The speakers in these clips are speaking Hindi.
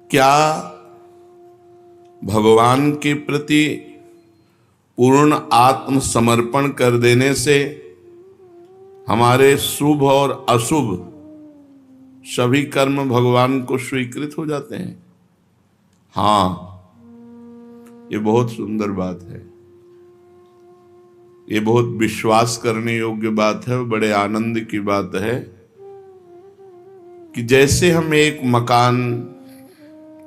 क्या भगवान के प्रति पूर्ण आत्मसमर्पण कर देने से हमारे शुभ और अशुभ सभी कर्म भगवान को स्वीकृत हो जाते हैं? हाँ, ये बहुत सुंदर बात है। ये बहुत विश्वास करने योग्य बात है, बड़े आनंद की बात है कि जैसे हम एक मकान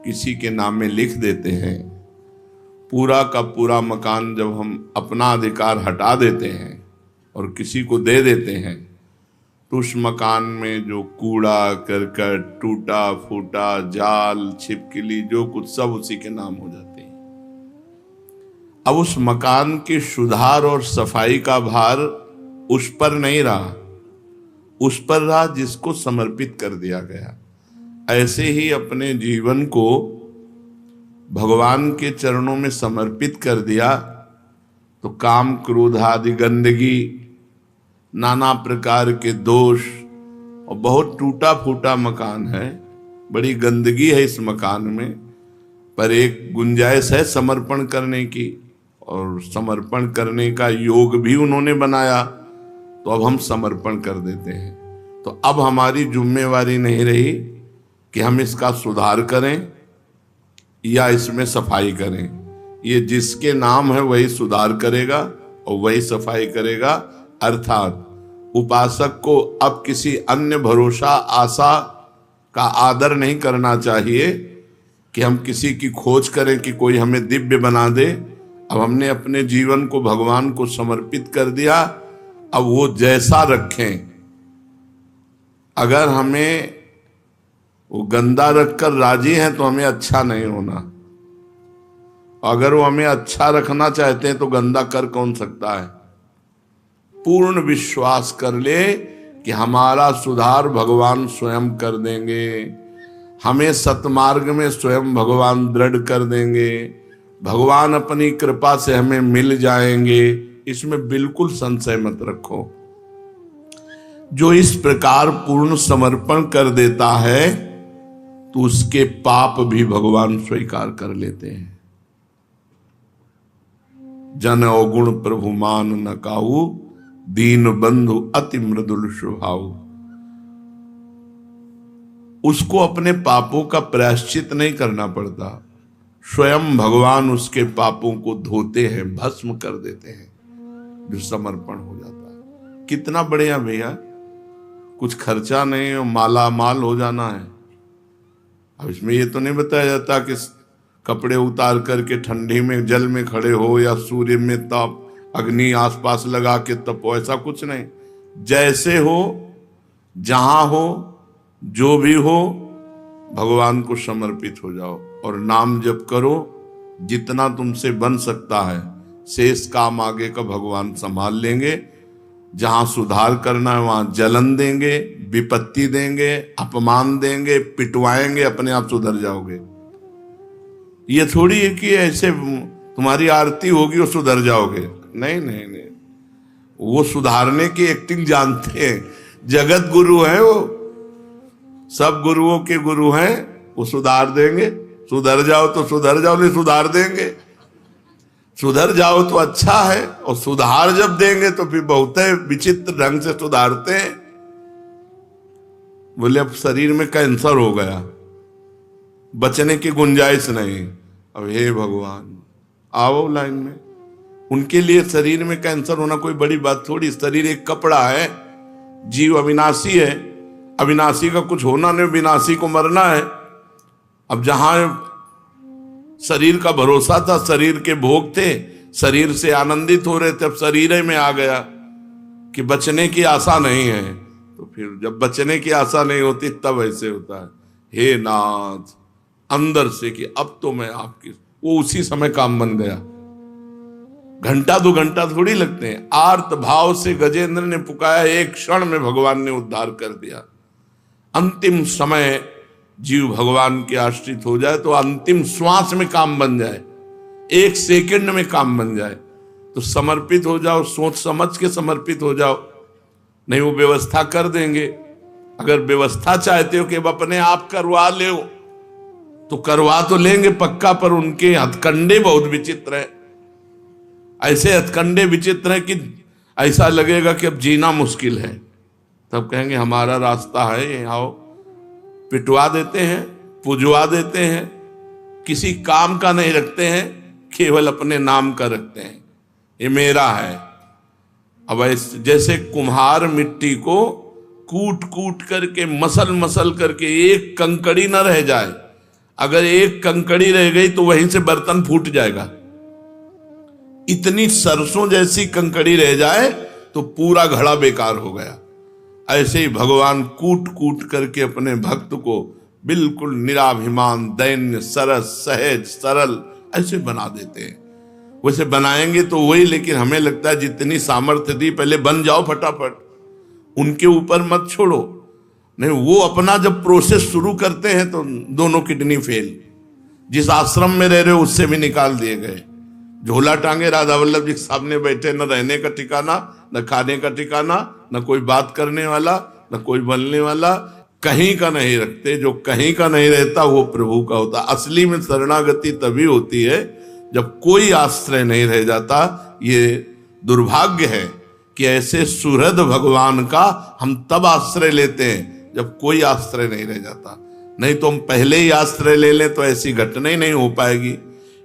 किसी के नाम में लिख देते हैं, पूरा का पूरा मकान जब हम अपना अधिकार हटा देते हैं और किसी को दे देते हैं, तो उस मकान में जो कूड़ा करकट, टूटा फूटा, जाल, छिपकली, जो कुछ सब उसी के नाम हो जाते हैं। अब उस मकान के सुधार और सफाई का भार उस पर नहीं रहा, उस पर रहा जिसको समर्पित कर दिया गया। ऐसे ही अपने जीवन को भगवान के चरणों में समर्पित कर दिया तो काम, क्रोध आदि गंदगी, नाना प्रकार के दोष, और बहुत टूटा फूटा मकान है, बड़ी गंदगी है इस मकान में, पर एक गुंजाइश है समर्पण करने की, और समर्पण करने का योग भी उन्होंने बनाया, तो अब हम समर्पण कर देते हैं। तो अब हमारी जिम्मेवारी नहीं रही कि हम इसका सुधार करें या इसमें सफाई करें। ये जिसके नाम है वही सुधार करेगा और वही सफाई करेगा। अर्थात उपासक को अब किसी अन्य भरोसा, आशा का आदर नहीं करना चाहिए कि हम किसी की खोज करें कि कोई हमें दिव्य बना दे। अब हमने अपने जीवन को भगवान को समर्पित कर दिया, अब वो जैसा रखें। अगर हमें वो गंदा रखकर राजी हैं तो हमें अच्छा नहीं होना, अगर वो हमें अच्छा रखना चाहते हैं तो गंदा कर कौन सकता है। पूर्ण विश्वास कर ले कि हमारा सुधार भगवान स्वयं कर देंगे, हमें सतमार्ग में स्वयं भगवान दृढ़ कर देंगे, भगवान अपनी कृपा से हमें मिल जाएंगे, इसमें बिल्कुल संशय मत रखो। जो इस प्रकार पूर्ण समर्पण कर देता है तो उसके पाप भी भगवान स्वीकार कर लेते हैं। जन अवगुण प्रभु मान न काहू, दीन बंधु अति मृदुल स्वभाव। उसको अपने पापों का प्रायश्चित नहीं करना पड़ता, स्वयं भगवान उसके पापों को धोते हैं, भस्म कर देते हैं, जो समर्पण हो जाता है। कितना बढ़िया भैया, कुछ खर्चा नहीं और माला माल हो जाना है। अब इसमें ये तो नहीं बताया जाता कि कपड़े उतार करके ठंडी में जल में खड़े हो या सूर्य में ताप, अग्नि आसपास लगा के तपो, ऐसा कुछ नहीं। जैसे हो, जहां हो, जो भी हो, भगवान को समर्पित हो जाओ और नाम जप करो। जितना तुमसे बन सकता है, शेष काम आगे का भगवान संभाल लेंगे। जहां सुधार करना है वहां जलन देंगे, विपत्ति देंगे, अपमान देंगे, पिटवाएंगे, अपने आप सुधर जाओगे। ये थोड़ी है कि ऐसे तुम्हारी आरती होगी और सुधर जाओगे। नहीं नहीं नहीं, वो सुधारने की एक्टिंग जानते हैं, जगत गुरु है वो, सब गुरुओं के गुरु हैं, वो सुधार देंगे। सुधर जाओ तो सुधर जाओ, नहीं सुधार देंगे। सुधर जाओ तो अच्छा है, और सुधार जब देंगे तो फिर बहुत विचित्र ढंग से सुधारते हैं। बोले अब शरीर में कैंसर हो गया, बचने की गुंजाइश नहीं। अब हे भगवान, आओ लाइन में। उनके लिए शरीर में कैंसर होना कोई बड़ी बात थोड़ी। शरीर एक कपड़ा है, जीव अविनाशी है, अविनाशी का कुछ होना नहीं, विनाशी को मरना है। अब जहां शरीर का भरोसा था, शरीर के भोग थे, शरीर से आनंदित हो रहे थे, अब शरीर में आ गया कि बचने की आशा नहीं है। तो फिर जब बचने की आशा नहीं होती तब ऐसे होता है, हे नाथ, अंदर से कि अब तो मैं आपकी, वो उसी समय काम बन गया। घंटा दो घंटा थोड़ी लगते हैं। आर्त भाव से गजेंद्र ने पुकारा, एक क्षण में भगवान ने उद्धार कर दिया। अंतिम समय जीव भगवान के आश्रित हो जाए तो अंतिम श्वास में काम बन जाए, एक सेकंड में काम बन जाए। तो समर्पित हो जाओ, सोच समझ के समर्पित हो जाओ, नहीं वो व्यवस्था कर देंगे। अगर व्यवस्था चाहते हो कि अब अपने आप करवा ले, तो करवा तो लेंगे पक्का, पर उनके हथकंडे बहुत विचित्र है। ऐसे हथकंडे विचित्र है कि ऐसा लगेगा कि अब जीना मुश्किल है। तब कहेंगे हमारा रास्ता है, आओ। पिटवा देते हैं, पुजवा देते हैं, किसी काम का नहीं रखते हैं, केवल अपने नाम का रखते हैं, ये मेरा है। अब जैसे कुम्हार मिट्टी को कूट कूट करके मसल मसल करके एक कंकड़ी न रह जाए, अगर एक कंकड़ी रह गई तो वहीं से बर्तन फूट जाएगा। इतनी सरसों जैसी कंकड़ी रह जाए तो पूरा घड़ा बेकार हो गया। ऐसे ही भगवान कूट कूट करके अपने भक्त को बिल्कुल निराभिमान, दैन्य, सरस, सहज, सरल ऐसे बना देते हैं। वैसे बनाएंगे तो वही, लेकिन हमें लगता है जितनी सामर्थ्य दी पहले बन जाओ फटाफट, उनके ऊपर मत छोड़ो। नहीं, वो अपना जब प्रोसेस शुरू करते हैं तो दोनों किडनी फेल। जिस आश्रम में रह रहे हो उससे भी निकाल दिए गए। झोला टांगे राधा वल्लभ जी सामने बैठे, न रहने का ठिकाना, न खाने का ठिकाना, न कोई बात करने वाला, न कोई बोलने वाला, कहीं का नहीं रखते। जो कहीं का नहीं रहता वो प्रभु का होता। असली में शरणागति तभी होती है जब कोई आश्रय नहीं रह जाता। ये दुर्भाग्य है कि ऐसे सुहृद भगवान का हम तब आश्रय लेते हैं जब कोई आश्रय नहीं रह जाता। नहीं तो हम पहले ही आश्रय ले लें तो ऐसी घटना ही नहीं हो पाएगी।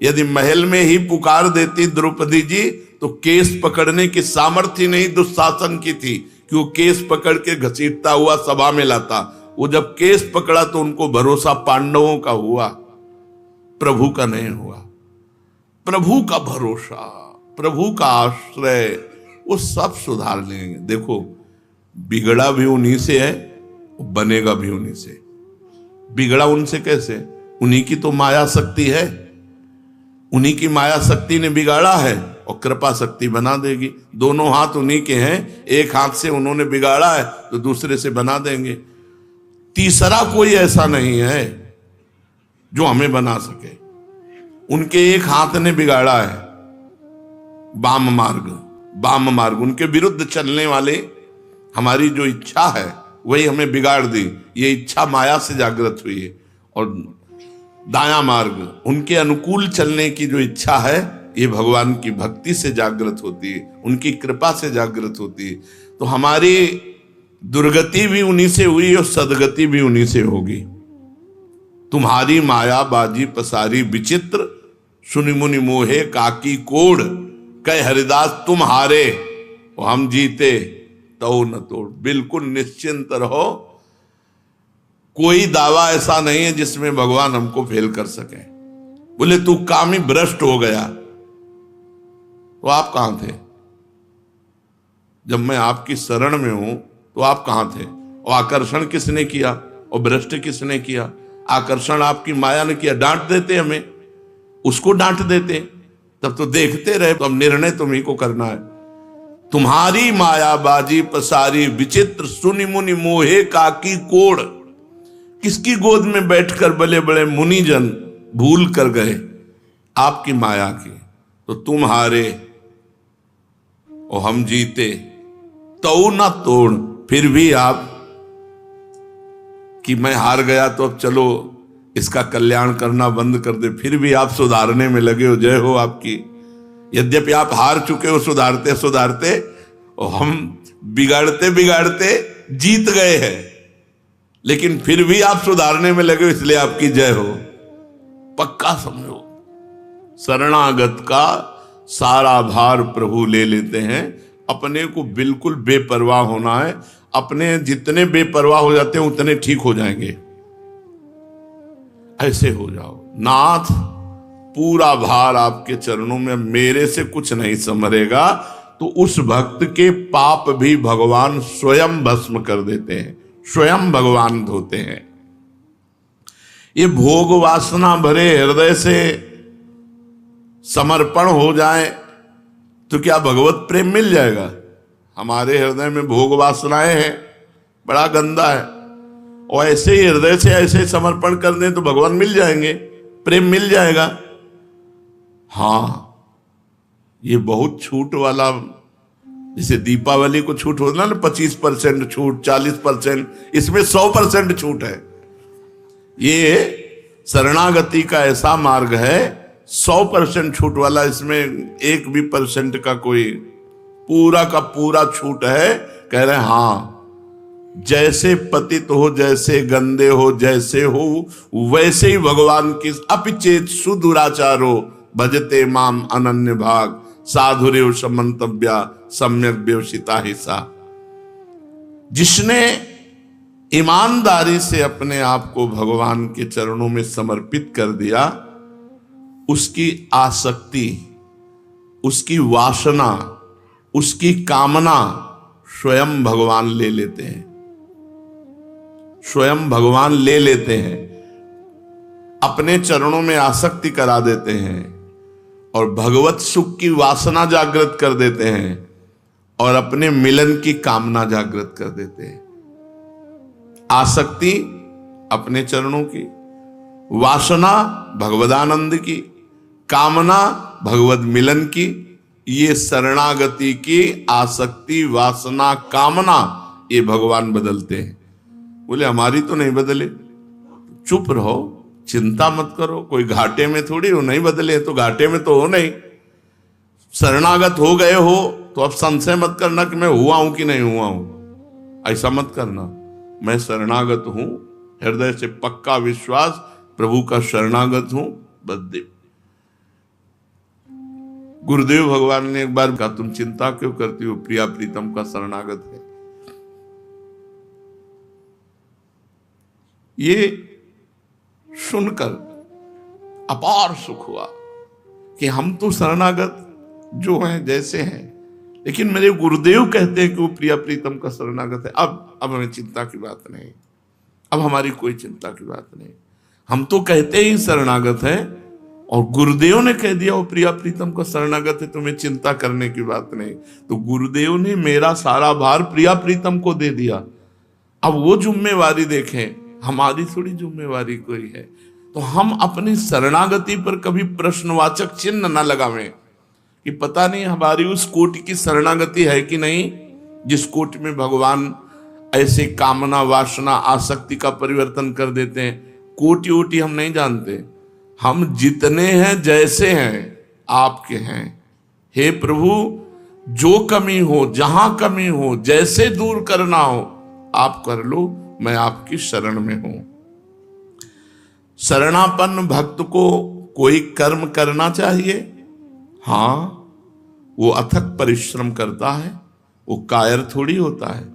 यदि महल में ही पुकार देती द्रौपदी जी तो केस पकड़ने की सामर्थ्य नहीं दुशासन की थी कि वो केस पकड़ के घसीटता हुआ सभा में लाता। वो जब केस पकड़ा तो उनको भरोसा पांडवों का हुआ, प्रभु का नहीं हुआ। प्रभु का भरोसा, प्रभु का आश्रय, वो सब सुधार लेंगे। देखो, बिगड़ा भी उन्हीं से है, बनेगा भी उन्हीं से। बिगड़ा उनसे कैसे? उन्हीं की तो माया शक्ति है, उन्हीं की माया शक्ति ने बिगाड़ा है और कृपा शक्ति बना देगी। दोनों हाथ उन्हीं के हैं, एक हाथ से उन्होंने बिगाड़ा है तो दूसरे से बना देंगे। तीसरा कोई ऐसा नहीं है जो हमें बना सके। उनके एक हाथ ने बिगाड़ा है, वाम मार्ग, उनके विरुद्ध चलने वाले हमारी जो इच्छा है वही हमें बिगाड़ दी। ये इच्छा माया से जागृत हुई है। और दाया मार्ग, उनके अनुकूल चलने की जो इच्छा है ये भगवान की भक्ति से जागृत होती है, उनकी कृपा से जागृत होती है। तो हमारी दुर्गति भी उन्हीं से हुई और सदगति भी उन्हीं से होगी। तुम्हारी माया बाजी पसारी विचित्र, सुनि मुनि मोहे काकी कोड़, कह हरिदास तुम हारे और हम जीते तो न तोड़। बिल्कुल निश्चिंत रहो, कोई दावा ऐसा नहीं है जिसमें भगवान हमको फेल कर सके। बोले तू कामी भ्रष्ट हो गया, तो आप कहां थे? जब मैं आपकी शरण में हूं तो आप कहां थे? और आकर्षण किसने किया और भ्रष्ट किसने किया? आकर्षण आपकी माया ने किया। डांट देते हमें, उसको डांट देते, तब तो देखते रहे। तो अब निर्णय तुम्ही को करना है। तुम्हारी माया बाजी पसारी विचित्र, सुनि मुनि मोहे काकी कोड़। किसकी गोद में बैठकर बड़े बड़े मुनिजन भूल कर गए आपकी माया की। तो तुम हारे और हम जीते तो ना तोड़। फिर भी आप कि मैं हार गया तो अब चलो इसका कल्याण करना बंद कर दे, फिर भी आप सुधारने में लगे हो। जय हो आपकी। यद्यपि आप हार चुके हो सुधारते सुधारते, और हम बिगाड़ते बिगाड़ते जीत गए हैं, लेकिन फिर भी आप सुधारने में लगे हो, इसलिए आपकी जय हो। पक्का समझो, शरणागत का सारा भार प्रभु ले लेते हैं। अपने को बिल्कुल बेपरवाह होना है। अपने जितने बेपरवाह हो जाते हैं उतने ठीक हो जाएंगे। ऐसे हो जाओ, नाथ पूरा भार आपके चरणों में, मेरे से कुछ नहीं संभरेगा। तो उस भक्त के पाप भी भगवान स्वयं भस्म कर देते हैं, स्वयं भगवान धोते हैं। ये भोग वासना भरे हृदय से समर्पण हो जाए तो क्या भगवत प्रेम मिल जाएगा? हमारे हृदय में भोग वासनाएं हैं, बड़ा गंदा है, और ऐसे ही हृदय से ऐसे समर्पण कर दें तो भगवान मिल जाएंगे, प्रेम मिल जाएगा। हाँ, ये बहुत छूट वाला, जैसे दीपावली को छूट होता ना 25% छूट, 40%, इसमें 100% छूट है। ये शरणागति का ऐसा मार्ग है 100% छूट वाला, इसमें 1% का कोई पूरा का पूरा छूट है। कह रहे हाँ, जैसे पतित हो, जैसे गंदे हो, जैसे हो वैसे ही भगवान की अपिचेत सुदुराचारो भजते माम अनन्य भाग साधुरेव समंतव्या सम्यक व्यवसिता ही सा। जिसने ईमानदारी से अपने आप को भगवान के चरणों में समर्पित कर दिया, उसकी आसक्ति, उसकी वासना, उसकी कामना स्वयं भगवान ले लेते हैं, स्वयं भगवान ले लेते हैं, अपने चरणों में आसक्ति करा देते हैं और भगवत सुख की वासना जागृत कर देते हैं और अपने मिलन की कामना जागृत कर देते हैं। आसक्ति अपने चरणों की, वासना भगवदानंद की, कामना भगवत मिलन की। ये शरणागति की आसक्ति, वासना, कामना ये भगवान बदलते हैं। बोले हमारी तो नहीं बदले, चुप रहो, चिंता मत करो, कोई घाटे में थोड़ी हो, नहीं बदले तो घाटे में तो हो नहीं। शरणागत हो गए हो तो अब संशय मत करना कि मैं हुआ हूं कि नहीं हुआ हूं, ऐसा मत करना। मैं शरणागत हूं, हृदय से पक्का विश्वास, प्रभु का शरणागत हूं। बस गुरुदेव भगवान ने एक बार कहा, तुम चिंता क्यों करती हो, प्रिया प्रीतम का शरणागत है। ये सुनकर अपार सुख हुआ कि हम तो शरणागत जो हैं जैसे हैं, लेकिन मेरे गुरुदेव कहते हैं कि वो प्रिया प्रीतम का शरणागत है। अब हमें चिंता की बात नहीं, अब हमारी कोई चिंता की बात नहीं। हम तो कहते ही शरणागत हैं और गुरुदेव ने कह दिया वो प्रिया प्रीतम का शरणागत है, तुम्हें चिंता करने की बात नहीं। तो गुरुदेव ने मेरा सारा भार प्रिया प्रीतम को दे दिया। अब वो जिम्मेवारी देखें, हमारी थोड़ी जिम्मेवारी कोई है। तो हम अपनी शरणागति पर कभी प्रश्नवाचक चिन्ह न लगावें कि पता नहीं हमारी उस कोटि की शरणागति है कि नहीं, जिस कोटि में भगवान ऐसे कामना, वासना, आसक्ति का परिवर्तन कर देते हैं। कोटि वोटि हम नहीं जानते, हम जितने हैं जैसे हैं आपके हैं। हे प्रभु, जो कमी हो, जहां कमी हो, जैसे दूर करना हो आप कर लो, मैं आपकी शरण में हूं। शरणापन्न भक्त को कोई कर्म करना चाहिए, हां, वो अथक परिश्रम करता है, वो कायर थोड़ी होता है।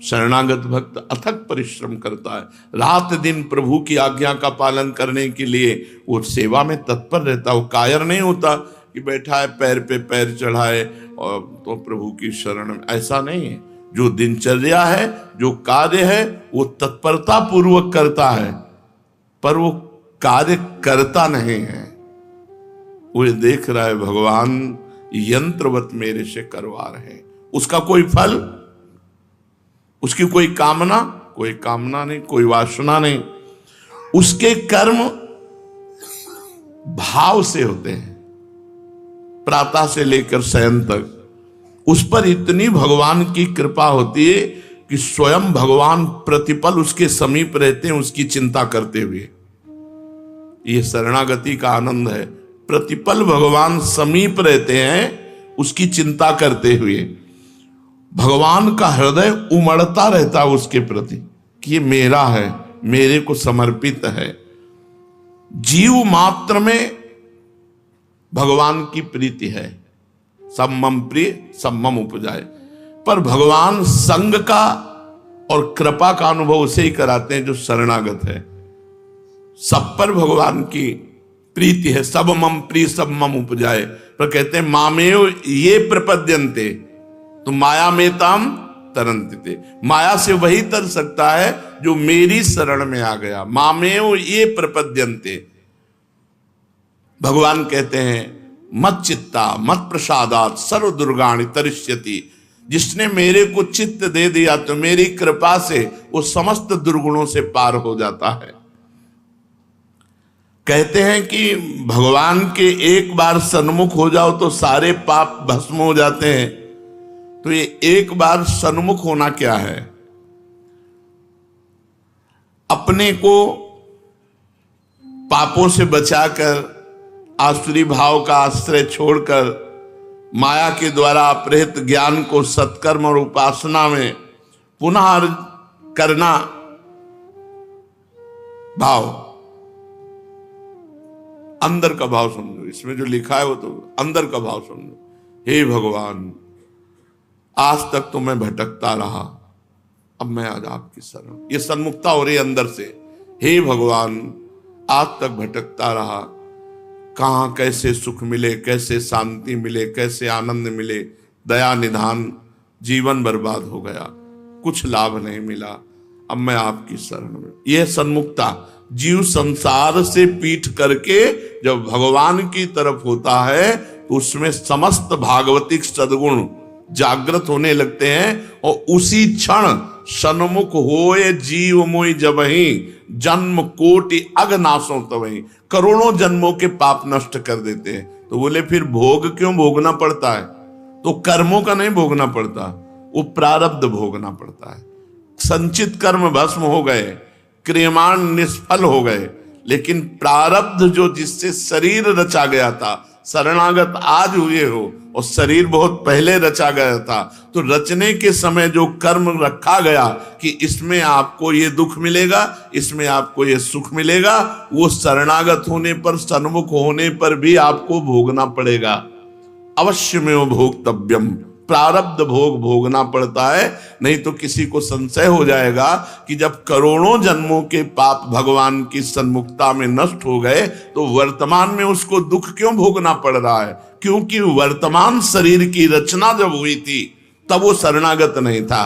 शरणागत भक्त अथक परिश्रम करता है, रात दिन प्रभु की आज्ञा का पालन करने के लिए वो सेवा में तत्पर रहता है। वो कायर नहीं होता कि बैठा है पैर पे पैर चढ़ाए और तो प्रभु की शरण में, ऐसा नहीं है। जो दिनचर्या है, जो कार्य है, वो तत्परता पूर्वक करता है, पर वो कार्य करता नहीं है। वो देख रहा है भगवान यंत्रवत मेरे से करवा रहे हैं, उसका कोई फल, उसकी कोई कामना नहीं, कोई वासना नहीं। उसके कर्म भाव से होते हैं, प्रातः से लेकर शयन तक। उस पर इतनी भगवान की कृपा होती है कि स्वयं भगवान प्रतिपल उसके समीप रहते हैं, उसकी चिंता करते हुए। यह शरणागति का आनंद है, प्रतिपल भगवान समीप रहते हैं उसकी चिंता करते हुए। भगवान का हृदय उमड़ता रहता है उसके प्रति कि ये मेरा है, मेरे को समर्पित है। जीव मात्र में भगवान की प्रीति है, सब मम प्रिय सब मम उपजाए। पर भगवान संग का और कृपा का अनुभव उसे ही कराते हैं जो शरणागत है। सब पर भगवान की प्रीति है, सब मम प्रिय सब मम उपजाए। पर कहते हैं मामेव ये प्रपद्यन्ते, तो माया में ताम तरंते। माया से वही तर सकता है जो मेरी शरण में आ गया। मामेव ये प्रपद्यन्ते, भगवान कहते हैं मत चित्ता मत प्रसादात सर्व दुर्गाणि तरिष्यति। जिसने मेरे को चित्त दे दिया तो मेरी कृपा से वो समस्त दुर्गुणों से पार हो जाता है। कहते हैं कि भगवान के एक बार सन्मुख हो जाओ तो सारे पाप भस्म हो जाते हैं। तो ये एक बार सन्मुख होना क्या है? अपने को पापों से बचाकर, आसुरी भाव का आश्रय छोड़कर माया के द्वारा अपहृत ज्ञान को सत्कर्म और उपासना में पुनः करना भाव, अंदर का भाव समझो। इसमें जो लिखा है वो तो अंदर का भाव समझो। हे भगवान, आज तक तो मैं भटकता रहा, अब मैं आज आपकी शरण। ये सन्मुखता हो रही अंदर से। हे भगवान, आज तक भटकता रहा, कहां कैसे सुख मिले, कैसे शांति मिले, कैसे आनंद मिले, दया निधान, जीवन बर्बाद हो गया, कुछ लाभ नहीं मिला, अब मैं आपकी शरण में। यह सन्मुखता। जीव संसार से पीठ करके जब भगवान की तरफ होता है तो उसमें समस्त भागवतिक सद्गुण जागृत होने लगते हैं और उसी क्षण सन्मुख होए जीव मोई जबहि, जन्म कोटि अगनाशों तबहि, करोड़ों जन्मों के पाप नष्ट कर देते हैं। तो बोले फिर भोग क्यों भोगना पड़ता है? तो कर्मों का नहीं भोगना पड़ता, वो प्रारब्ध भोगना पड़ता है। संचित कर्म भस्म हो गए, क्रियमाण निष्फल हो गए, लेकिन प्रारब्ध जो जिससे शरीर रचा गया था, शरणागत आज हुए हो और शरीर बहुत पहले रचा गया था, तो रचने के समय जो कर्म रखा गया कि इसमें आपको ये दुख मिलेगा, इसमें आपको ये सुख मिलेगा, वो शरणागत होने पर, सन्मुख होने पर भी आपको भोगना पड़ेगा। अवश्य में वो भोक्तव्यम, प्रारब्ध भोग भोगना पड़ता है। नहीं तो किसी को संशय हो जाएगा कि जब करोड़ों जन्मों के पाप भगवान की सन्मुखता में नष्ट हो गए तो वर्तमान में उसको दुख क्यों भोगना पड़ रहा है? क्योंकि वर्तमान शरीर की रचना जब हुई थी तब वो शरणागत नहीं था।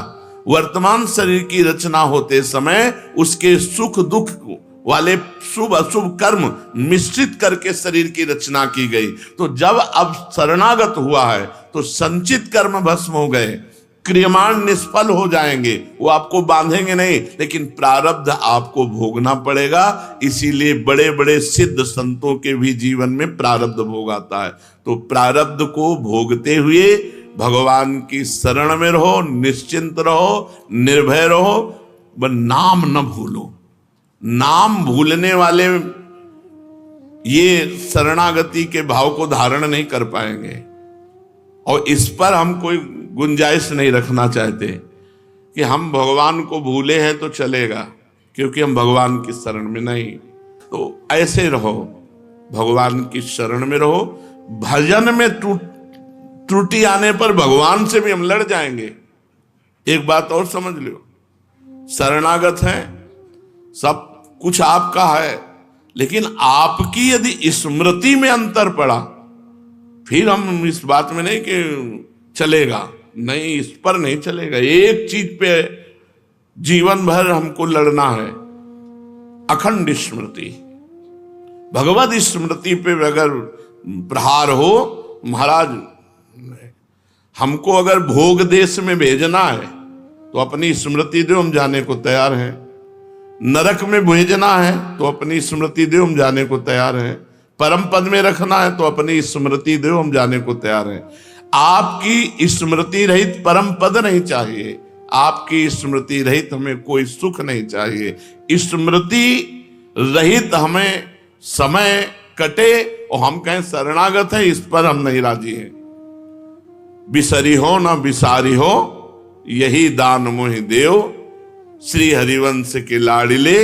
वर्तमान शरीर की रचना होते समय उसके सुख दुख वाले शुभ अशुभ कर्म मिश्रित करके शरीर की रचना की गई। तो जब अब शरणागत हुआ है तो संचित कर्म भस्म हो गए, क्रियमाण निष्फल हो जाएंगे, वो आपको बांधेंगे नहीं, लेकिन प्रारब्ध आपको भोगना पड़ेगा। इसीलिए बड़े बड़े सिद्ध संतों के भी जीवन में प्रारब्ध भोग आता है। तो प्रारब्ध को भोगते हुए भगवान की शरण में रहो, निश्चिंत रहो, निर्भय रहो, व नाम न भूलो। नाम भूलने वाले ये शरणागति के भाव को धारण नहीं कर पाएंगे, और इस पर हम कोई गुंजाइश नहीं रखना चाहते कि हम भगवान को भूले हैं तो चलेगा, क्योंकि हम भगवान की शरण में नहीं। तो ऐसे रहो, भगवान की शरण में रहो। भजन में त्रुटि आने पर भगवान से भी हम लड़ जाएंगे। एक बात और समझ लो, शरणागत है, सब कुछ आपका है, लेकिन आपकी यदि स्मृति में अंतर पड़ा फिर हम इस बात में नहीं कि चलेगा, नहीं, इस पर नहीं चलेगा। एक चीज पे जीवन भर हमको लड़ना है, अखंड स्मृति। भगवत स्मृति पे अगर प्रहार हो, महाराज हमको अगर भोग देश में भेजना है तो अपनी स्मृति दो, हम जाने को तैयार हैं। नरक में भेजना है तो अपनी स्मृति दो, हम जाने को तैयार हैं। परम पद में रखना है तो अपनी स्मृति दो, हम जाने को तैयार हैं। आपकी स्मृति रहित परम पद नहीं चाहिए, आपकी स्मृति रहित हमें कोई सुख नहीं चाहिए। स्मृति रहित हमें समय कटे और हम कहें शरणागत है, इस पर हम नहीं राजी हैं। बिसरी हो न बिसारी हो, यही दान मोहि देव, श्री हरिवंश के लाडिले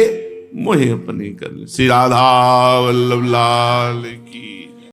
मोहि अपनी कर। श्री राधा वल्लभ लाल की।